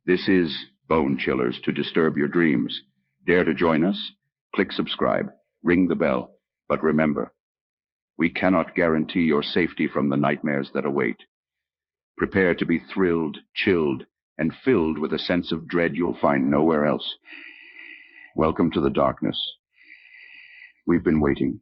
This is Bone Chillers to disturb your dreams. Dare to join us? Click subscribe, ring the bell. But remember, we cannot guarantee your safety from the nightmares that await. Prepare to be thrilled, chilled, and filled with a sense of dread you'll find nowhere else. Welcome to the darkness. We've been waiting.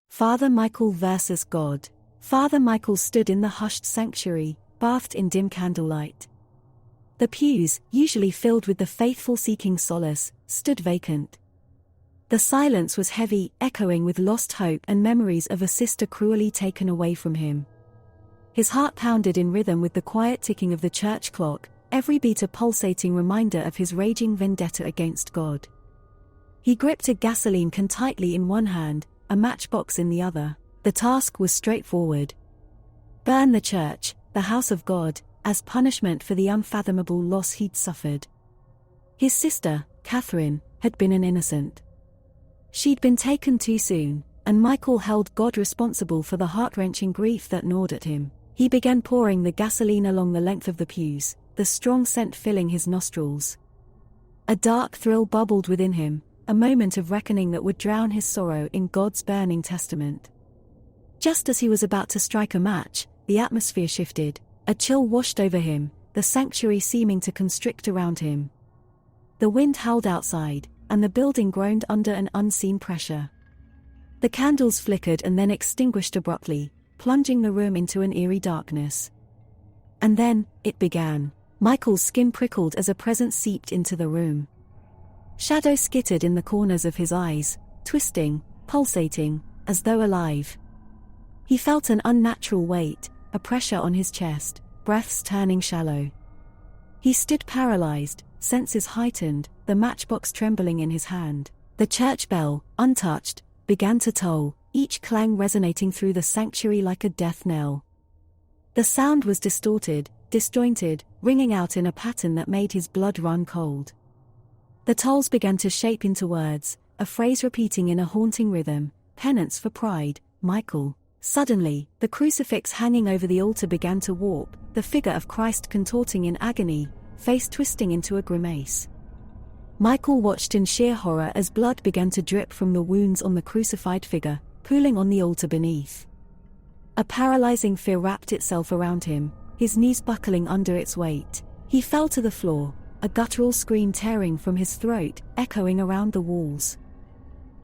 Father Michael versus God. Father Michael stood in the hushed sanctuary, bathed in dim candlelight. The pews, usually filled with the faithful seeking solace, stood vacant. The silence was heavy, echoing with lost hope and memories of a sister cruelly taken away from him. His heart pounded in rhythm with the quiet ticking of the church clock, every beat a pulsating reminder of his raging vendetta against God. He gripped a gasoline can tightly in one hand, a matchbox in the other. The task was straightforward. Burn the church, the house of God, as punishment for the unfathomable loss he'd suffered. His sister, Catherine, had been an innocent. She'd been taken too soon, and Michael held God responsible for the heart-wrenching grief that gnawed at him. He began pouring the gasoline along the length of the pews, the strong scent filling his nostrils. A dark thrill bubbled within him, a moment of reckoning that would drown his sorrow in God's burning testament. Just as he was about to strike a match, the atmosphere shifted. A chill washed over him, the sanctuary seeming to constrict around him. The wind howled outside, and the building groaned under an unseen pressure. The candles flickered and then extinguished abruptly, plunging the room into an eerie darkness. And then, it began. Michael's skin prickled as a presence seeped into the room. Shadows skittered in the corners of his eyes, twisting, pulsating, as though alive. He felt an unnatural weight, a pressure on his chest, breaths turning shallow. He stood paralyzed, senses heightened, the matchbox trembling in his hand. The church bell, untouched, began to toll, each clang resonating through the sanctuary like a death knell. The sound was distorted, disjointed, ringing out in a pattern that made his blood run cold. The tolls began to shape into words, a phrase repeating in a haunting rhythm, penance for pride, Michael. Suddenly, the crucifix hanging over the altar began to warp, the figure of Christ contorting in agony, face twisting into a grimace. Michael watched in sheer horror as blood began to drip from the wounds on the crucified figure, pooling on the altar beneath. A paralyzing fear wrapped itself around him, his knees buckling under its weight. He fell to the floor, a guttural scream tearing from his throat, echoing around the walls.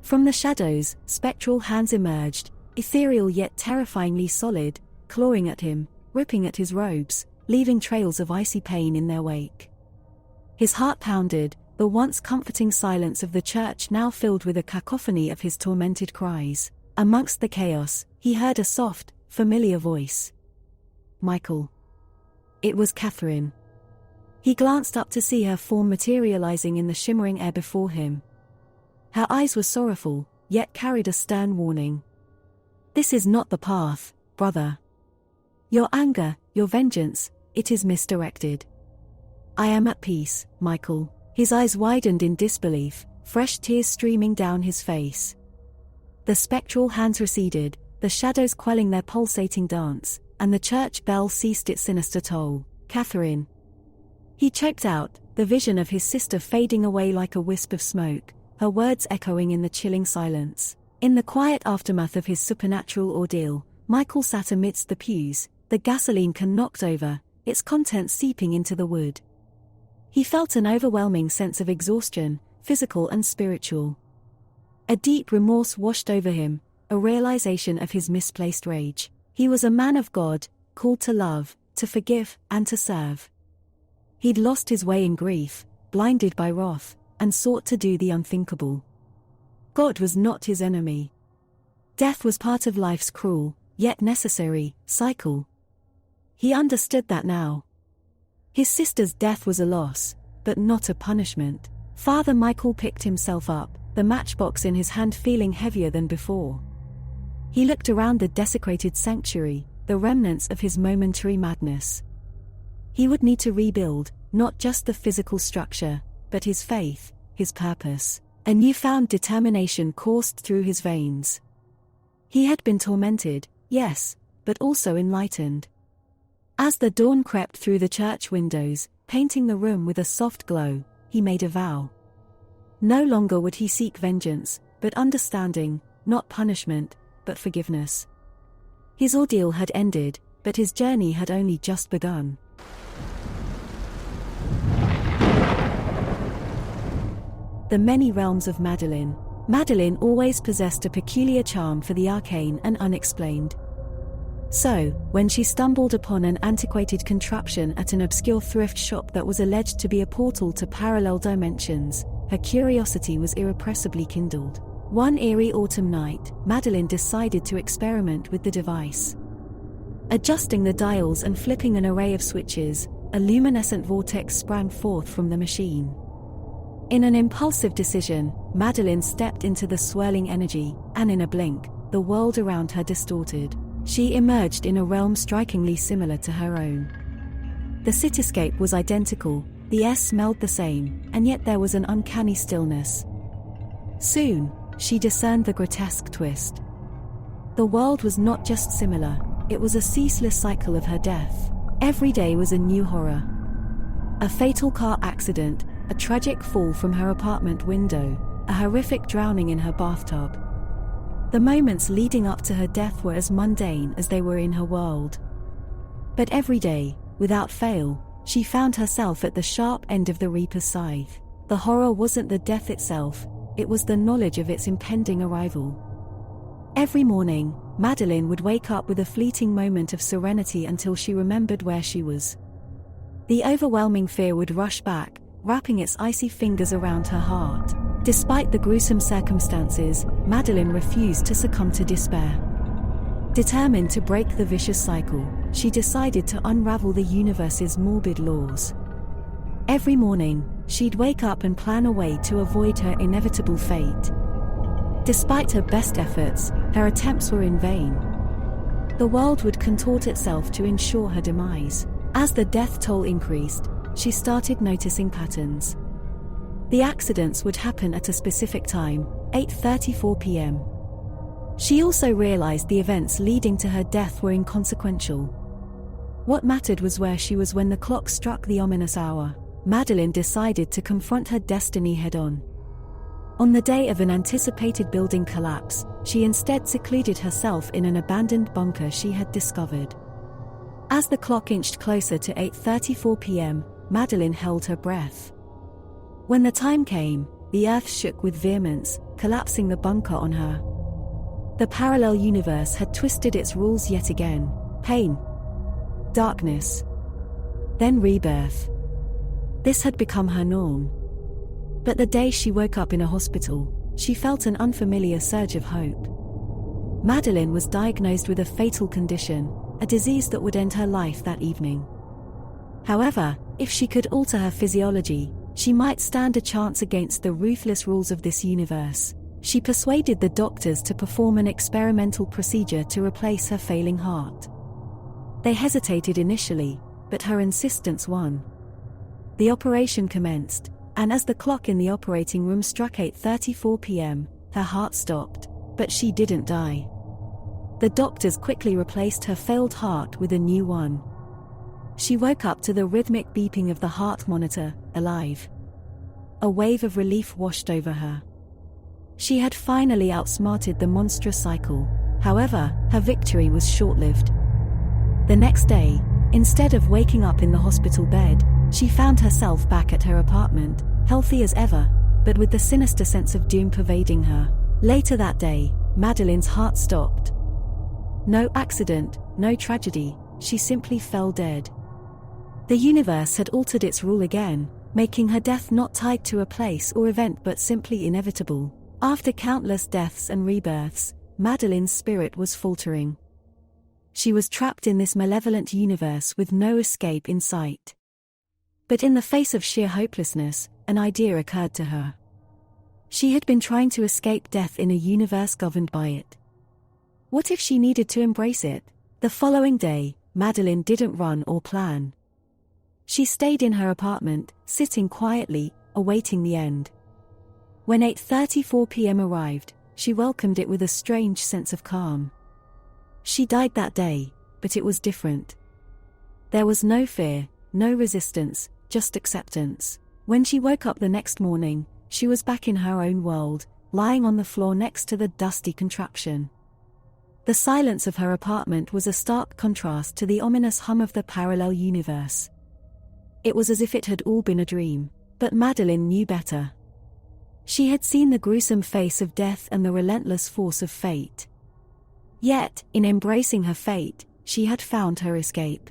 From the shadows, spectral hands emerged, ethereal yet terrifyingly solid, clawing at him, ripping at his robes, leaving trails of icy pain in their wake. His heart pounded, the once comforting silence of the church now filled with a cacophony of his tormented cries. Amongst the chaos, he heard a soft, familiar voice. Michael. It was Catherine. He glanced up to see her form materializing in the shimmering air before him. Her eyes were sorrowful, yet carried a stern warning. This is not the path, brother. Your anger, your vengeance, it is misdirected. I am at peace, Michael. His eyes widened in disbelief, fresh tears streaming down his face. The spectral hands receded, the shadows quelling their pulsating dance, and the church bell ceased its sinister toll. Catherine. He choked out, the vision of his sister fading away like a wisp of smoke, her words echoing in the chilling silence. In the quiet aftermath of his supernatural ordeal, Michael sat amidst the pews, the gasoline can knocked over, its contents seeping into the wood. He felt an overwhelming sense of exhaustion, physical and spiritual. A deep remorse washed over him, a realization of his misplaced rage. He was a man of God, called to love, to forgive, and to serve. He'd lost his way in grief, blinded by wrath, and sought to do the unthinkable. God was not his enemy. Death was part of life's cruel, yet necessary, cycle. He understood that now. His sister's death was a loss, but not a punishment. Father Michael picked himself up, the matchbox in his hand feeling heavier than before. He looked around the desecrated sanctuary, the remnants of his momentary madness. He would need to rebuild, not just the physical structure, but his faith, his purpose. A newfound determination coursed through his veins. He had been tormented, yes, but also enlightened. As the dawn crept through the church windows, painting the room with a soft glow, he made a vow. No longer would he seek vengeance, but understanding, not punishment, but forgiveness. His ordeal had ended, but his journey had only just begun. The many realms of Madeline. Madeline always possessed a peculiar charm for the arcane and unexplained. So, when she stumbled upon an antiquated contraption at an obscure thrift shop that was alleged to be a portal to parallel dimensions, her curiosity was irrepressibly kindled. One eerie autumn night, Madeline decided to experiment with the device. Adjusting the dials and flipping an array of switches, a luminescent vortex sprang forth from the machine. In an impulsive decision, Madeline stepped into the swirling energy, and in a blink, the world around her distorted. She emerged in a realm strikingly similar to her own. The cityscape was identical, the air smelled the same, and yet there was an uncanny stillness. Soon, she discerned the grotesque twist. The world was not just similar, it was a ceaseless cycle of her death. Every day was a new horror. A fatal car accident, a tragic fall from her apartment window, a horrific drowning in her bathtub. The moments leading up to her death were as mundane as they were in her world. But every day, without fail, she found herself at the sharp end of the Reaper's scythe. The horror wasn't the death itself, it was the knowledge of its impending arrival. Every morning, Madeline would wake up with a fleeting moment of serenity until she remembered where she was. The overwhelming fear would rush back, wrapping its icy fingers around her heart. Despite the gruesome circumstances, Madeline refused to succumb to despair. Determined to break the vicious cycle, she decided to unravel the universe's morbid laws. Every morning, she'd wake up and plan a way to avoid her inevitable fate. Despite her best efforts, her attempts were in vain. The world would contort itself to ensure her demise. As the death toll increased, she started noticing patterns. The accidents would happen at a specific time, 8:34 p.m. She also realized the events leading to her death were inconsequential. What mattered was where she was when the clock struck the ominous hour. Madeline decided to confront her destiny head-on. On the day of an anticipated building collapse, she instead secluded herself in an abandoned bunker she had discovered. As the clock inched closer to 8:34 p.m., Madeline held her breath. When the time came, the earth shook with vehemence, collapsing the bunker on her. The parallel universe had twisted its rules yet again. Pain. Darkness. Then rebirth. This had become her norm. But the day she woke up in a hospital, she felt an unfamiliar surge of hope. Madeline was diagnosed with a fatal condition, a disease that would end her life that evening. However, if she could alter her physiology, she might stand a chance against the ruthless rules of this universe. She persuaded the doctors to perform an experimental procedure to replace her failing heart. They hesitated initially, but her insistence won. The operation commenced, and as the clock in the operating room struck 8:34 p.m., her heart stopped, but she didn't die. The doctors quickly replaced her failed heart with a new one. She woke up to the rhythmic beeping of the heart monitor, alive. A wave of relief washed over her. She had finally outsmarted the monstrous cycle. However, her victory was short-lived. The next day, instead of waking up in the hospital bed, she found herself back at her apartment, healthy as ever, but with the sinister sense of doom pervading her. Later that day, Madeline's heart stopped. No accident, no tragedy, she simply fell dead. The universe had altered its rule again, making her death not tied to a place or event but simply inevitable. After countless deaths and rebirths, Madeline's spirit was faltering. She was trapped in this malevolent universe with no escape in sight. But in the face of sheer hopelessness, an idea occurred to her. She had been trying to escape death in a universe governed by it. What if she needed to embrace it? The following day, Madeline didn't run or plan. She stayed in her apartment, sitting quietly, awaiting the end. When 8:34 p.m. arrived, she welcomed it with a strange sense of calm. She died that day, but it was different. There was no fear, no resistance, just acceptance. When she woke up the next morning, she was back in her own world, lying on the floor next to the dusty contraption. The silence of her apartment was a stark contrast to the ominous hum of the parallel universe. It was as if it had all been a dream, but Madeline knew better. She had seen the gruesome face of death and the relentless force of fate. Yet, in embracing her fate, she had found her escape.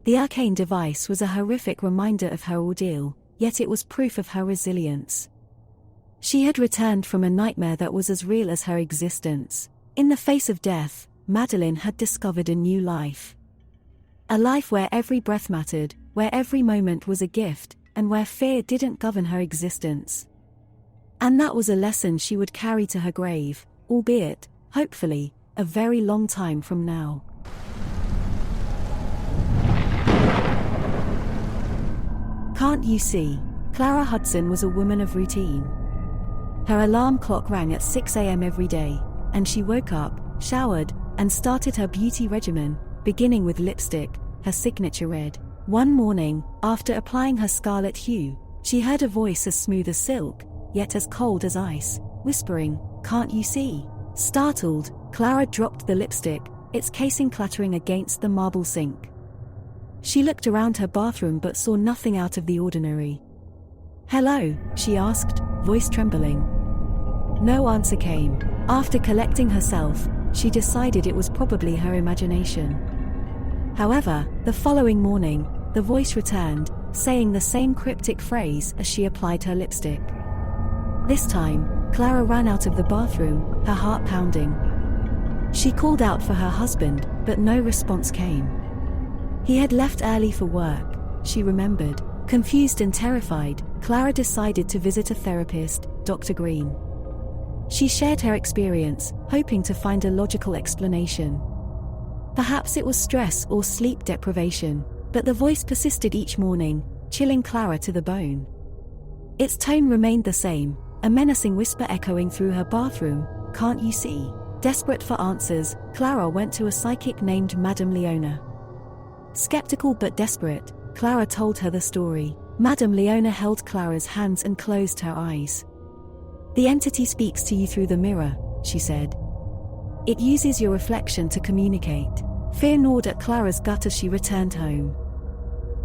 The arcane device was a horrific reminder of her ordeal, yet it was proof of her resilience. She had returned from a nightmare that was as real as her existence. In the face of death, Madeline had discovered a new life. A life where every breath mattered, where every moment was a gift, and where fear didn't govern her existence. And that was a lesson she would carry to her grave, albeit, hopefully, a very long time from now. Can't you see? Clara Hudson was a woman of routine. Her alarm clock rang at 6 a.m. every day, and she woke up, showered, and started her beauty regimen, beginning with lipstick, her signature red. One morning, after applying her scarlet hue, she heard a voice as smooth as silk, yet as cold as ice, whispering, "Can't you see?" Startled, Clara dropped the lipstick, its casing clattering against the marble sink. She looked around her bathroom but saw nothing out of the ordinary. "Hello?" she asked, voice trembling. No answer came. After collecting herself, she decided it was probably her imagination. However, the following morning, the voice returned, saying the same cryptic phrase as she applied her lipstick. This time, Clara ran out of the bathroom, her heart pounding. She called out for her husband, but no response came. He had left early for work, she remembered. Confused and terrified, Clara decided to visit a therapist, Dr. Green. She shared her experience, hoping to find a logical explanation. Perhaps it was stress or sleep deprivation, but the voice persisted each morning, chilling Clara to the bone. Its tone remained the same, a menacing whisper echoing through her bathroom, "Can't you see?" Desperate for answers, Clara went to a psychic named Madame Leona. Skeptical but desperate, Clara told her the story. Madame Leona held Clara's hands and closed her eyes. "The entity speaks to you through the mirror," she said. "It uses your reflection to communicate." Fear gnawed at Clara's gut as she returned home.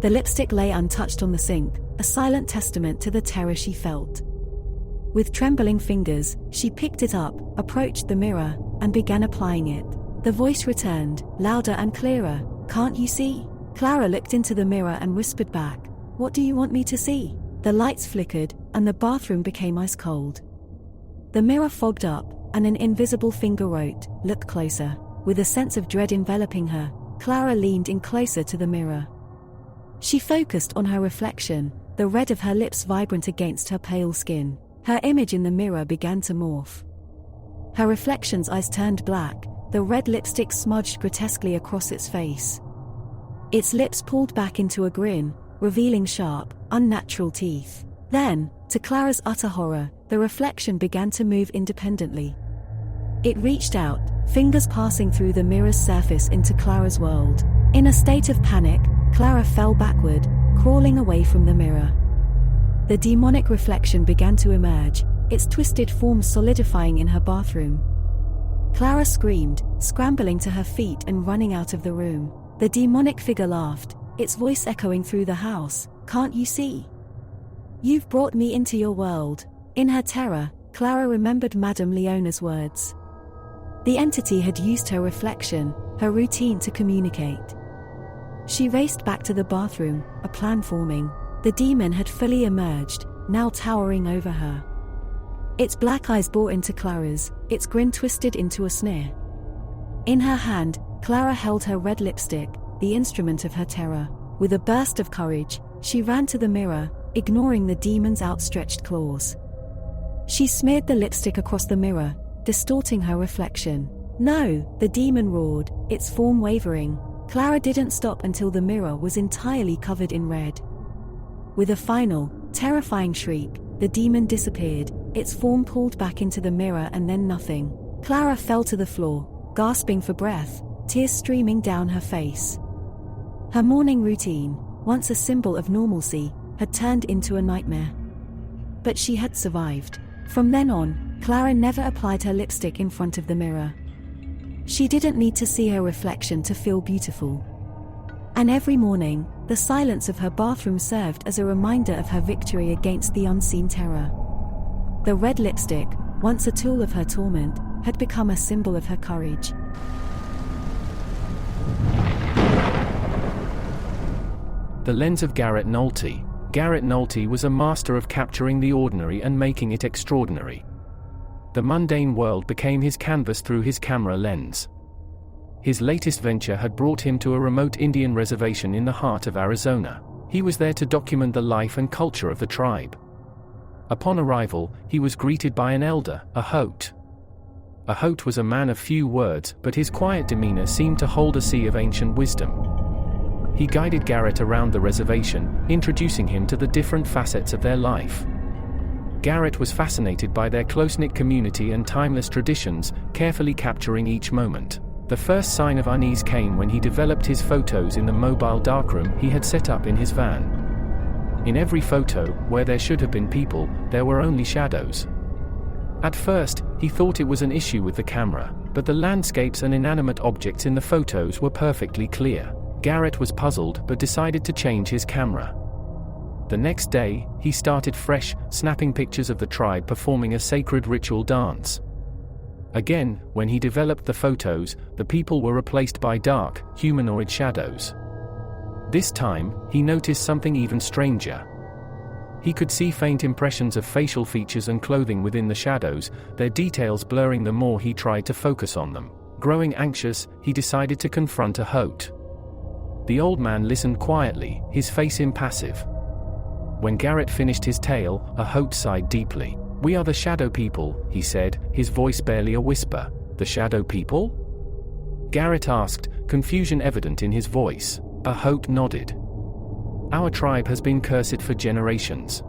The lipstick lay untouched on the sink, a silent testament to the terror she felt. With trembling fingers, she picked it up, approached the mirror, and began applying it. The voice returned, louder and clearer, "Can't you see?" Clara looked into the mirror and whispered back, "What do you want me to see?" The lights flickered, and the bathroom became ice cold. The mirror fogged up, and an invisible finger wrote, "Look closer." With a sense of dread enveloping her, Clara leaned in closer to the mirror. She focused on her reflection, the red of her lips vibrant against her pale skin. Her image in the mirror began to morph. Her reflection's eyes turned black, the red lipstick smudged grotesquely across its face. Its lips pulled back into a grin, revealing sharp, unnatural teeth. Then, to Clara's utter horror, the reflection began to move independently. It reached out, fingers passing through the mirror's surface into Clara's world. In a state of panic, Clara fell backward, crawling away from the mirror. The demonic reflection began to emerge, its twisted form solidifying in her bathroom. Clara screamed, scrambling to her feet and running out of the room. The demonic figure laughed, its voice echoing through the house, "Can't you see? You've brought me into your world." In her terror, Clara remembered Madame Leona's words. The entity had used her reflection, her routine to communicate. She raced back to the bathroom, a plan forming. The demon had fully emerged, now towering over her. Its black eyes bore into Clara's, its grin twisted into a sneer. In her hand, Clara held her red lipstick, the instrument of her terror. With a burst of courage, she ran to the mirror, ignoring the demon's outstretched claws. She smeared the lipstick across the mirror, distorting her reflection. "No!" the demon roared, its form wavering. Clara didn't stop until the mirror was entirely covered in red. With a final, terrifying shriek, the demon disappeared, its form pulled back into the mirror and then nothing. Clara fell to the floor, gasping for breath, tears streaming down her face. Her morning routine, once a symbol of normalcy, had turned into a nightmare. But she had survived. From then on, Clara never applied her lipstick in front of the mirror. She didn't need to see her reflection to feel beautiful. And every morning, the silence of her bathroom served as a reminder of her victory against the unseen terror. The red lipstick, once a tool of her torment, had become a symbol of her courage. The lens of Garrett Nolte. Garrett Nolte was a master of capturing the ordinary and making it extraordinary. The mundane world became his canvas through his camera lens. His latest venture had brought him to a remote Indian reservation in the heart of Arizona. He was there to document the life and culture of the tribe. Upon arrival, he was greeted by an elder, a Hote. A Hote was a man of few words, but his quiet demeanor seemed to hold a sea of ancient wisdom. He guided Garrett around the reservation, introducing him to the different facets of their life. Garrett was fascinated by their close-knit community and timeless traditions, carefully capturing each moment. The first sign of unease came when he developed his photos in the mobile darkroom he had set up in his van. In every photo, where there should have been people, there were only shadows. At first, he thought it was an issue with the camera, but the landscapes and inanimate objects in the photos were perfectly clear. Garrett was puzzled but decided to change his camera. The next day, he started fresh, snapping pictures of the tribe performing a sacred ritual dance. Again, when he developed the photos, the people were replaced by dark, humanoid shadows. This time, he noticed something even stranger. He could see faint impressions of facial features and clothing within the shadows, their details blurring the more he tried to focus on them. Growing anxious, he decided to confront a Hote. The old man listened quietly, his face impassive. When Garrett finished his tale, a Hote sighed deeply. "We are the Shadow People," he said, his voice barely a whisper. "The Shadow People?" Garrett asked, confusion evident in his voice. A Hote nodded. "Our tribe has been cursed for generations.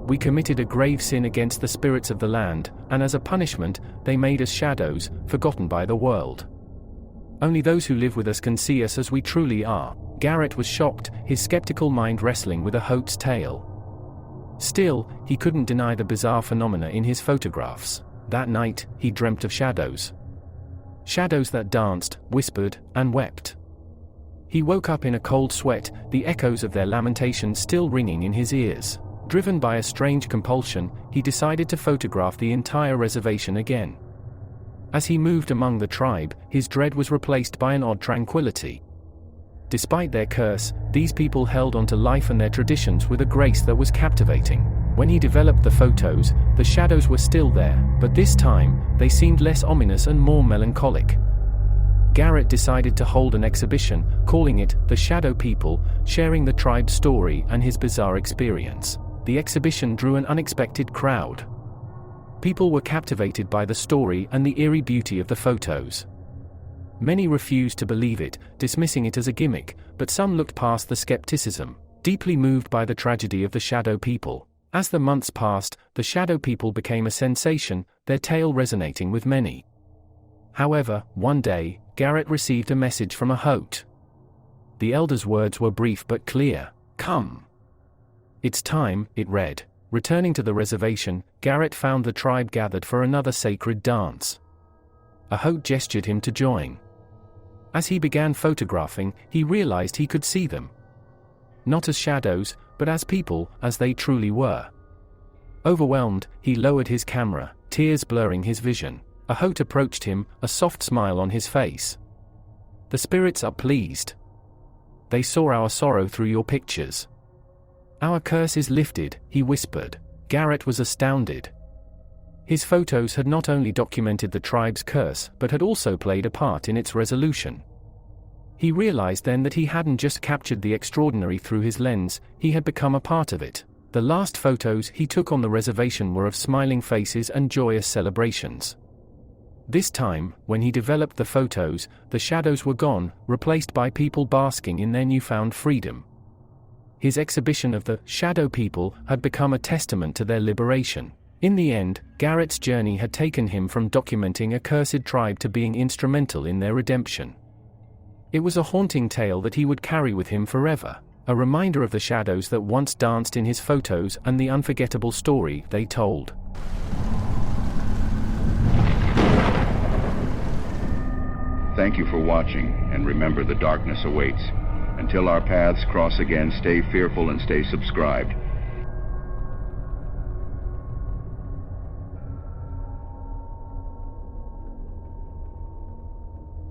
We committed a grave sin against the spirits of the land, and as a punishment, they made us shadows, forgotten by the world. Only those who live with us can see us as we truly are." Garrett was shocked, his skeptical mind wrestling with a Hote's tale. Still, he couldn't deny the bizarre phenomena in his photographs. That night, he dreamt of shadows. Shadows that danced, whispered, and wept. He woke up in a cold sweat, the echoes of their lamentations still ringing in his ears. Driven by a strange compulsion, he decided to photograph the entire reservation again. As he moved among the tribe, his dread was replaced by an odd tranquility. Despite their curse, these people held onto life and their traditions with a grace that was captivating. When he developed the photos, the shadows were still there, but this time, they seemed less ominous and more melancholic. Garrett decided to hold an exhibition, calling it The Shadow People, sharing the tribe's story and his bizarre experience. The exhibition drew an unexpected crowd. People were captivated by the story and the eerie beauty of the photos. Many refused to believe it, dismissing it as a gimmick, but some looked past the skepticism, deeply moved by the tragedy of the Shadow People. As the months passed, the Shadow People became a sensation, their tale resonating with many. However, one day, Garrett received a message from a Hote. The elder's words were brief but clear. "Come. It's time," it read. Returning to the reservation, Garrett found the tribe gathered for another sacred dance. A Hote gestured him to join. As he began photographing, he realized he could see them. Not as shadows, but as people, as they truly were. Overwhelmed, he lowered his camera, tears blurring his vision. A Hote approached him, a soft smile on his face. "The spirits are pleased. They saw our sorrow through your pictures. Our curse is lifted," he whispered. Garrett was astounded. His photos had not only documented the tribe's curse, but had also played a part in its resolution. He realized then that he hadn't just captured the extraordinary through his lens, he had become a part of it. The last photos he took on the reservation were of smiling faces and joyous celebrations. This time, when he developed the photos, the shadows were gone, replaced by people basking in their newfound freedom. His exhibition of the Shadow People had become a testament to their liberation. In the end, Garrett's journey had taken him from documenting a cursed tribe to being instrumental in their redemption. It was a haunting tale that he would carry with him forever, a reminder of the shadows that once danced in his photos and the unforgettable story they told. Thank you for watching, and remember the darkness awaits. Until our paths cross again, stay fearful and stay subscribed.